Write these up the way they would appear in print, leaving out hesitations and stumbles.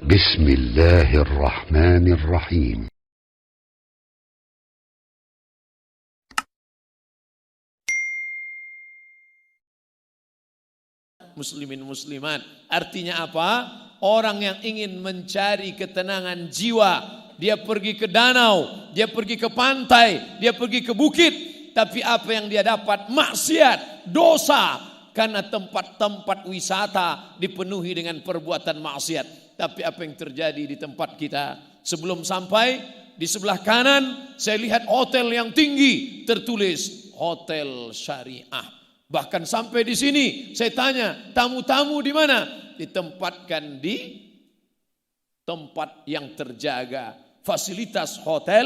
بسم الله الرحمن الرحيم. Muslimin muslimat, artinya apa? Orang yang ingin mencari ketenangan jiwa, dia pergi ke danau, dia pergi ke pantai, dia pergi ke bukit, tapi apa yang dia dapat? Maksiat, dosa, karena tempat-tempat wisata dipenuhi dengan perbuatan maksiat. Tapi apa yang terjadi di tempat kita? Sebelum sampai di sebelah kanan, saya lihat hotel yang tinggi, tertulis hotel syariah. Bahkan sampai di sini saya tanya, tamu-tamu di mana? Ditempatkan di tempat yang terjaga. Fasilitas hotel,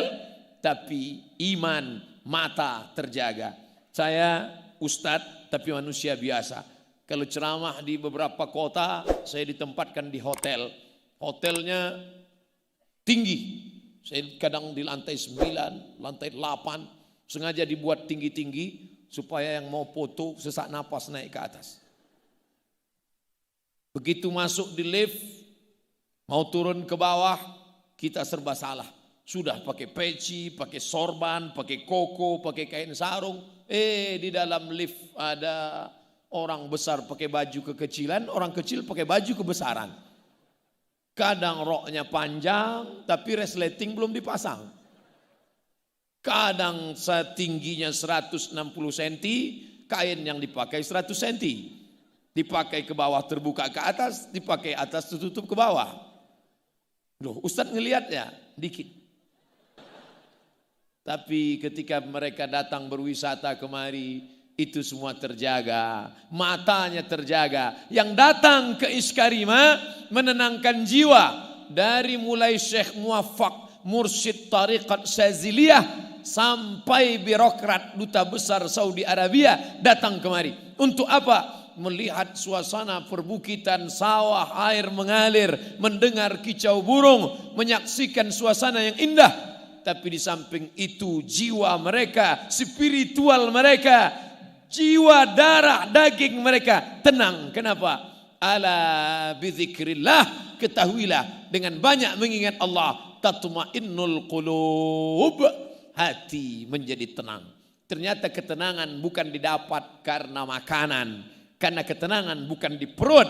tapi iman, mata terjaga. Saya ustadz tapi manusia biasa. Kalau ceramah di beberapa kota, saya ditempatkan di hotel. Hotelnya tinggi. Saya kadang di lantai 9, lantai 8. Sengaja dibuat tinggi-tinggi supaya yang mau foto sesak napas naik ke atas. Begitu masuk di lift, mau turun ke bawah, kita serba salah. Sudah pakai peci, pakai sorban, pakai koko, pakai kain sarung. Di dalam lift ada orang besar pakai baju kekecilan, orang kecil pakai baju kebesaran. Kadang roknya panjang, tapi resleting belum dipasang. Kadang setingginya 160 cm, kain yang dipakai 100 cm. Dipakai ke bawah terbuka ke atas, dipakai atas tertutup ke bawah. Loh, Ustadz ngelihat ya, dikit. Tapi ketika mereka datang berwisata kemari, itu semua terjaga, matanya terjaga. Yang datang ke Iskarima menenangkan jiwa. Dari mulai Syekh Muwaffaq, mursyid tariqat Syaziliyah, sampai birokrat duta besar Saudi Arabia datang kemari. Untuk apa? Melihat suasana perbukitan, sawah, air mengalir, mendengar kicau burung, menyaksikan suasana yang indah. Tapi di samping itu jiwa mereka, spiritual mereka, jiwa darah daging mereka tenang. Kenapa? Ala bizikrillah, ketahuilah dengan banyak mengingat Allah tatma'innul qulub, hati menjadi tenang. Ternyata ketenangan bukan didapat karena makanan, karena ketenangan bukan di perut,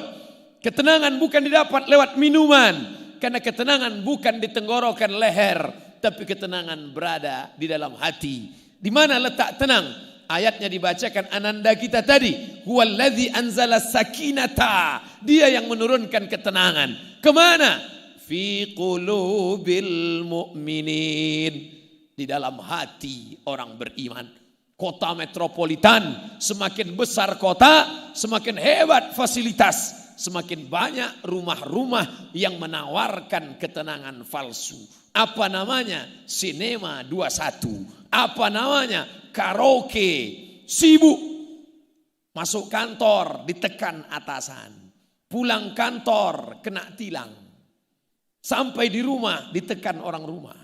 ketenangan bukan didapat lewat minuman, karena ketenangan bukan di tenggorokan leher, tapi ketenangan berada di dalam hati. Di mana letak tenang? Ayatnya dibacakan ananda kita tadi. Huwallazi anzala sakinata. Dia yang menurunkan ketenangan. Kemana? Fi qulubil mu'minin. Di dalam hati orang beriman. Kota metropolitan, semakin besar kota, semakin hebat fasilitas. Semakin banyak rumah-rumah yang menawarkan ketenangan palsu. Apa namanya? Sinema 21. Apa namanya? Karaoke. Sibuk. Masuk kantor ditekan atasan. Pulang kantor kena tilang. Sampai di rumah ditekan orang rumah.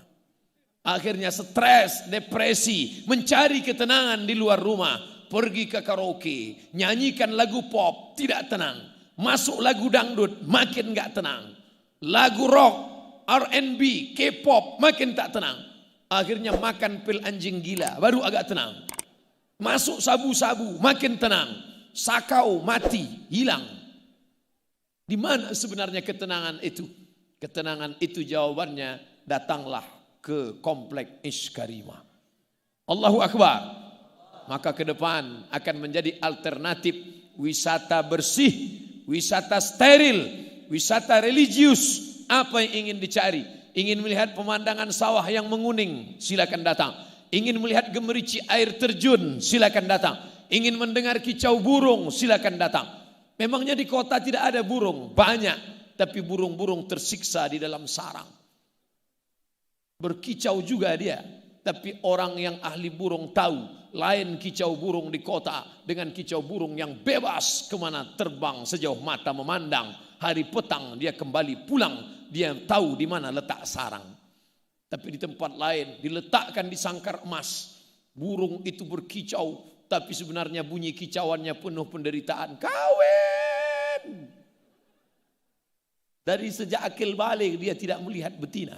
Akhirnya stres, depresi, mencari ketenangan di luar rumah. Pergi ke karaoke, nyanyikan lagu pop, tidak tenang. Masuk lagu dangdut, makin gak tenang. Lagu rock, R&B, K-pop, makin tak tenang. Akhirnya makan pil anjing gila, baru agak tenang. Masuk sabu-sabu, makin tenang. Sakau, mati, hilang. Di mana sebenarnya ketenangan itu? Ketenangan itu jawabannya, datanglah ke komplek Iskarima. Allahu Akbar. Maka ke depan akan menjadi alternatif wisata bersih, wisata steril, wisata religius. Apa yang ingin dicari? Ingin melihat pemandangan sawah yang menguning, silakan datang. Ingin melihat gemerici air terjun, silakan datang. Ingin mendengar kicau burung, silakan datang. Memangnya di kota tidak ada burung? Banyak, tapi burung-burung tersiksa di dalam sarang. Berkicau juga dia, tapi orang yang ahli burung tahu. Lain kicau burung di kota dengan kicau burung yang bebas kemana terbang sejauh mata memandang. Hari petang dia kembali pulang, dia tahu di mana letak sarang. Tapi di tempat lain diletakkan di sangkar emas. Burung itu berkicau, tapi sebenarnya bunyi kicauannya penuh penderitaan. Kawin. Dari sejak akil balik dia tidak melihat betina.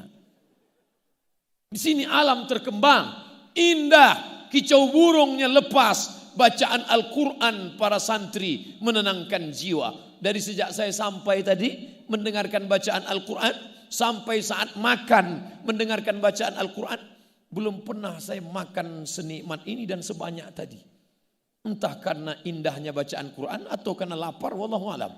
Di sini alam terkembang, indah, kicau burungnya lepas, bacaan Al-Quran para santri menenangkan jiwa. Dari sejak saya sampai tadi mendengarkan bacaan Al-Quran, sampai saat makan mendengarkan bacaan Al-Quran, belum pernah saya makan senikmat ini dan sebanyak tadi. Entah karena indahnya bacaan Quran atau karena lapar, wallahu alam.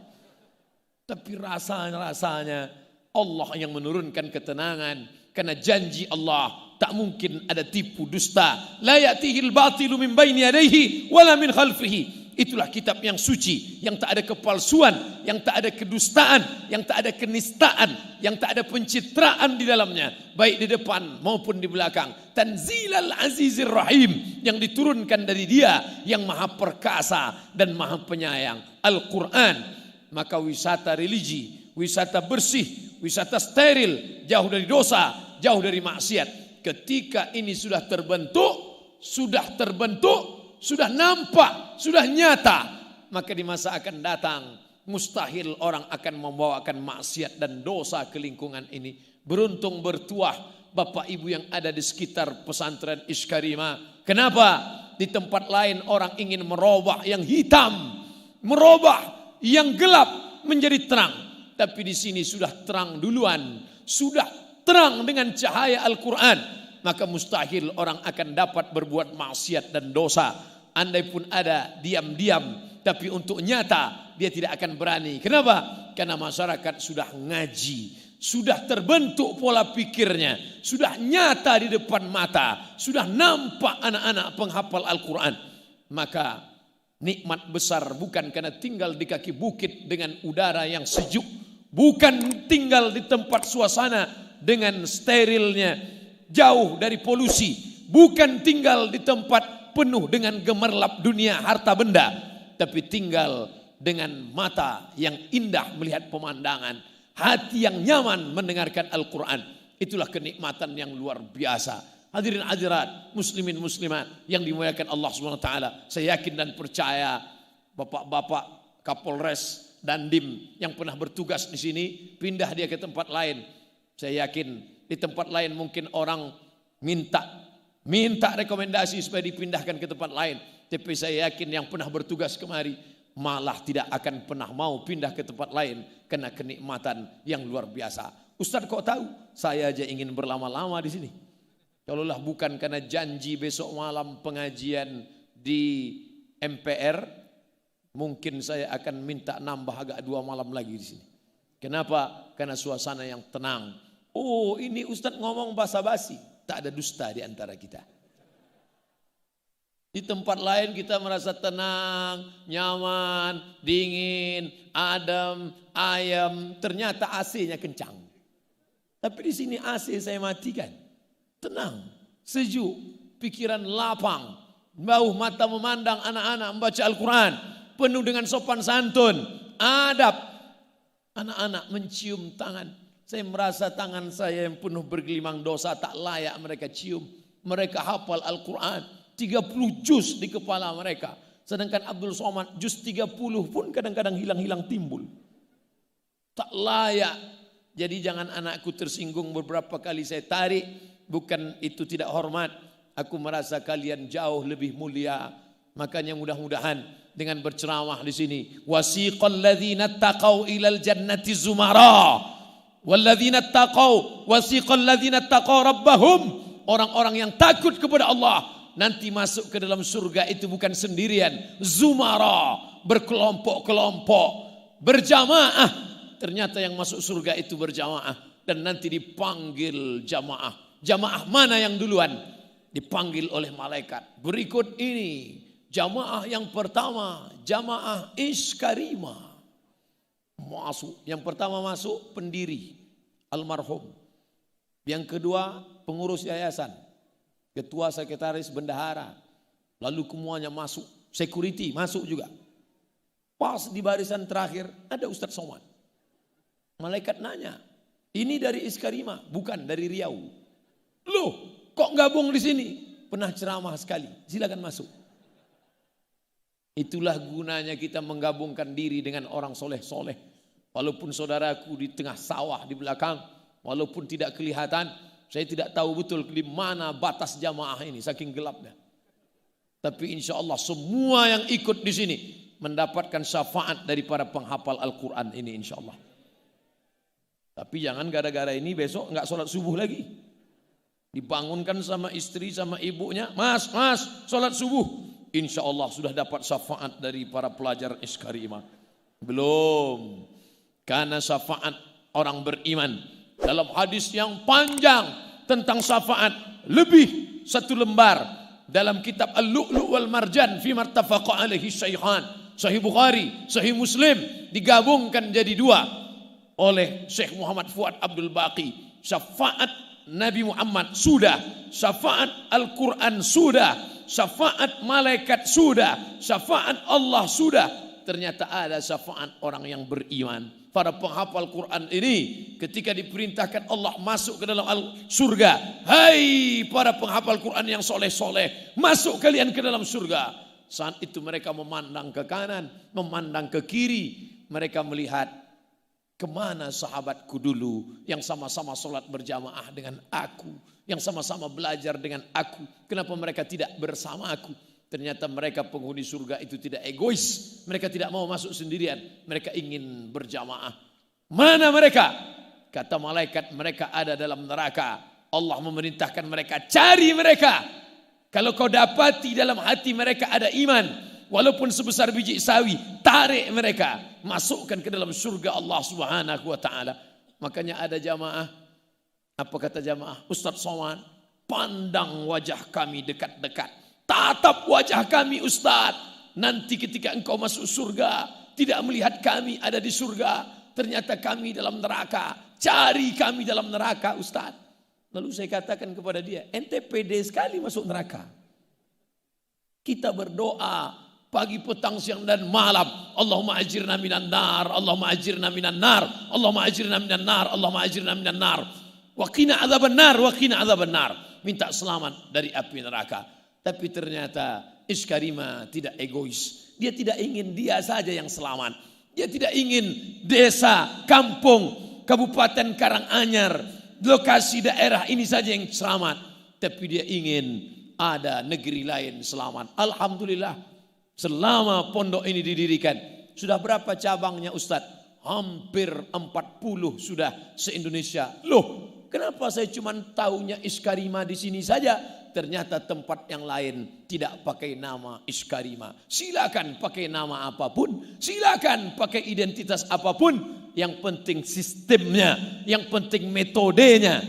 Tapi rasanya Allah yang menurunkan ketenangan. Karena janji Allah tak mungkin ada tipu dusta. La ya'tihil batilu min baini yadayhi wala min khalfihi. Itulah kitab yang suci, yang tak ada kepalsuan, yang tak ada kedustaan, yang tak ada kenistaan, yang tak ada pencitraan di dalamnya, baik di depan maupun di belakang. Tanzilal Azizir Rahim, yang diturunkan dari Dia yang Maha Perkasa dan Maha Penyayang, Al-Quran. Maka wisata religi, wisata bersih, wisata steril, jauh dari dosa, jauh dari maksiat. Ketika ini sudah terbentuk, sudah nampak, sudah nyata, maka di masa akan datang mustahil orang akan membawakan maksiat dan dosa ke lingkungan ini. Beruntung bertuah Bapak Ibu yang ada di sekitar pesantren Iskarima. Kenapa? Di tempat lain orang ingin merubah yang hitam, merubah yang gelap menjadi terang. Tapi di sini sudah terang duluan, sudah terang dengan cahaya Al-Quran. Maka mustahil orang akan dapat berbuat maksiat dan dosa. Andai pun ada diam-diam, tapi untuk nyata dia tidak akan berani. Kenapa? Karena masyarakat sudah ngaji, sudah terbentuk pola pikirnya, sudah nyata di depan mata, sudah nampak anak-anak penghafal Al-Quran. Maka nikmat besar bukan karena tinggal di kaki bukit dengan udara yang sejuk, bukan tinggal di tempat suasana dengan sterilnya, jauh dari polusi, bukan tinggal di tempat penuh dengan gemerlap dunia harta benda, tapi tinggal dengan mata yang indah melihat pemandangan, hati yang nyaman mendengarkan Al-Quran. Itulah kenikmatan yang luar biasa. Hadirin hadirat, muslimin muslimat yang dimuliakan Allah SWT. Saya yakin dan percaya bapak-bapak Kapolres Dandim yang pernah bertugas di sini, pindah dia ke tempat lain. Saya yakin di tempat lain mungkin orang minta rekomendasi supaya dipindahkan ke tempat lain. Tapi saya yakin yang pernah bertugas kemari malah tidak akan pernah mau pindah ke tempat lain karena kenikmatan yang luar biasa. Ustadz kok tahu? Saya aja ingin berlama-lama di sini. Kalaulah bukan karena janji besok malam pengajian di MPR, mungkin saya akan minta nambah agak 2 malam lagi di sini. Kenapa? Karena suasana yang tenang. Oh, ini Ustadz ngomong basa-basi, tak ada dusta di antara kita. Di tempat lain kita merasa tenang, nyaman, dingin, adem, ayam. Ternyata AC-nya kencang. Tapi di sini AC saya matikan. Tenang, sejuk, pikiran lapang, bauh mata memandang anak-anak membaca Al-Quran, penuh dengan sopan santun, adab. Anak-anak mencium tangan. Saya merasa tangan saya yang penuh bergelimang dosa tak layak mereka cium. Mereka hafal Al-Quran, 30 juz di kepala mereka. Sedangkan Abdul Somad juz 30 pun kadang-kadang hilang-hilang timbul. Tak layak. Jadi jangan anakku tersinggung, beberapa kali saya tarik. Bukan itu tidak hormat. Aku merasa kalian jauh lebih mulia. Makanya mudah-mudahan dengan berceramah di sini, wasiqal ladzina taqau ilal jannati zumara walladzina taqau wasiqal ladzina taqau rabbahum. Orang-orang yang takut kepada Allah nanti masuk ke dalam surga itu bukan sendirian, zumara, berkelompok-kelompok, berjamaah. Ternyata yang masuk surga itu berjamaah dan nanti dipanggil jamaah. Jamaah mana yang duluan? Dipanggil oleh malaikat. Berikut ini jamaah yang pertama, jamaah Iskarima. Masuk. Yang pertama masuk pendiri, almarhum. Yang kedua pengurus yayasan, ketua, sekretaris, bendahara. Lalu semuanya masuk. Security masuk juga. Pas di barisan terakhir ada Ustadz Somad. Malaikat nanya, ini dari Iskarima, bukan dari Riau. Loh, kok gabung di sini? Pernah ceramah sekali, silakan masuk. Itulah gunanya kita menggabungkan diri dengan orang soleh-soleh. Walaupun saudaraku di tengah sawah di belakang, walaupun tidak kelihatan, saya tidak tahu betul di mana batas jamaah ini, saking gelapnya. Tapi insya Allah semua yang ikut di sini mendapatkan syafaat dari para penghafal Al-Quran ini insya Allah. Tapi jangan gara-gara ini besok nggak sholat subuh lagi. Dibangunkan sama istri sama ibunya, mas sholat subuh. Insya Allah sudah dapat syafaat dari para pelajar Iskarimah. Belum. Karena syafaat orang beriman dalam hadis yang panjang tentang syafaat lebih 1 lembar dalam kitab Al-Lu'lu' wal Marjan fi martafaqa alaihi syaikhan. Sahih Bukhari, Sahih Muslim digabungkan jadi 2 oleh Syekh Muhammad Fuad Abdul Baqi. Syafaat Nabi Muhammad sudah, syafaat Al-Quran sudah, syafaat malaikat sudah, syafaat Allah sudah. Ternyata ada syafaat orang yang beriman. Para penghafal Quran ini ketika diperintahkan Allah masuk ke dalam surga. Hai para penghafal Quran yang soleh-soleh, masuk kalian ke dalam surga. Saat itu mereka memandang ke kanan, memandang ke kiri. Mereka melihat kemana sahabatku dulu yang sama-sama sholat berjamaah dengan aku, yang sama-sama belajar dengan aku. Kenapa mereka tidak bersama aku? Ternyata mereka penghuni surga itu tidak egois. Mereka tidak mau masuk sendirian. Mereka ingin berjamaah. Mana mereka? Kata malaikat, mereka ada dalam neraka. Allah memerintahkan mereka, cari mereka. Kalau kau dapati dalam hati mereka ada iman, walaupun sebesar biji sawi, tarik mereka, masukkan ke dalam surga Allah Subhanahu wa taala. Makanya ada jamaah, apa kata jamaah? Ustaz Somad, pandang wajah kami dekat-dekat. Tatap wajah kami Ustaz. Nanti ketika engkau masuk surga, tidak melihat kami ada di surga, ternyata kami dalam neraka. Cari kami dalam neraka Ustaz. Lalu saya katakan kepada dia, ente pede sekali masuk neraka. Kita berdoa pagi, petang, siang dan malam. Allahumma ajirna minan nar, Allahumma ajirna minan nar, Allahumma ajirna minan nar, Allahumma ajirna minan nar. Wa qina adzaban nar, wa qina adzaban nar. Minta selamat dari api neraka. Tapi ternyata Iskarimah tidak egois. Dia tidak ingin dia saja yang selamat. Dia tidak ingin desa, kampung, kabupaten Karanganyar, lokasi daerah ini saja yang selamat. Tapi dia ingin ada negeri lain selamat. Alhamdulillah selama pondok ini didirikan. Sudah berapa cabangnya Ustadz? Hampir 40 sudah se-Indonesia. Loh, kenapa saya cuma tahunya Iskarimah di sini saja? Ternyata tempat yang lain tidak pakai nama Iskarimah. Silakan pakai nama apapun, silakan pakai identitas apapun. Yang penting sistemnya, yang penting metodenya.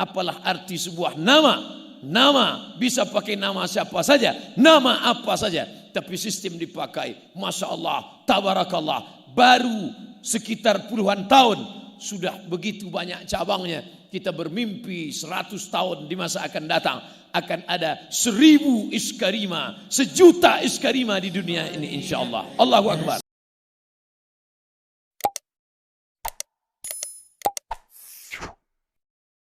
Apalah arti sebuah nama? Nama bisa pakai nama siapa saja, nama apa saja, tapi sistem dipakai. Masya Allah, tabarakallah. Baru sekitar puluhan tahun sudah begitu banyak cabangnya. Kita bermimpi 100 tahun di masa akan datang akan ada 1000 Iskarimah, 1.000.000 Iskarimah di dunia ini insya Allah. Allahu Akbar.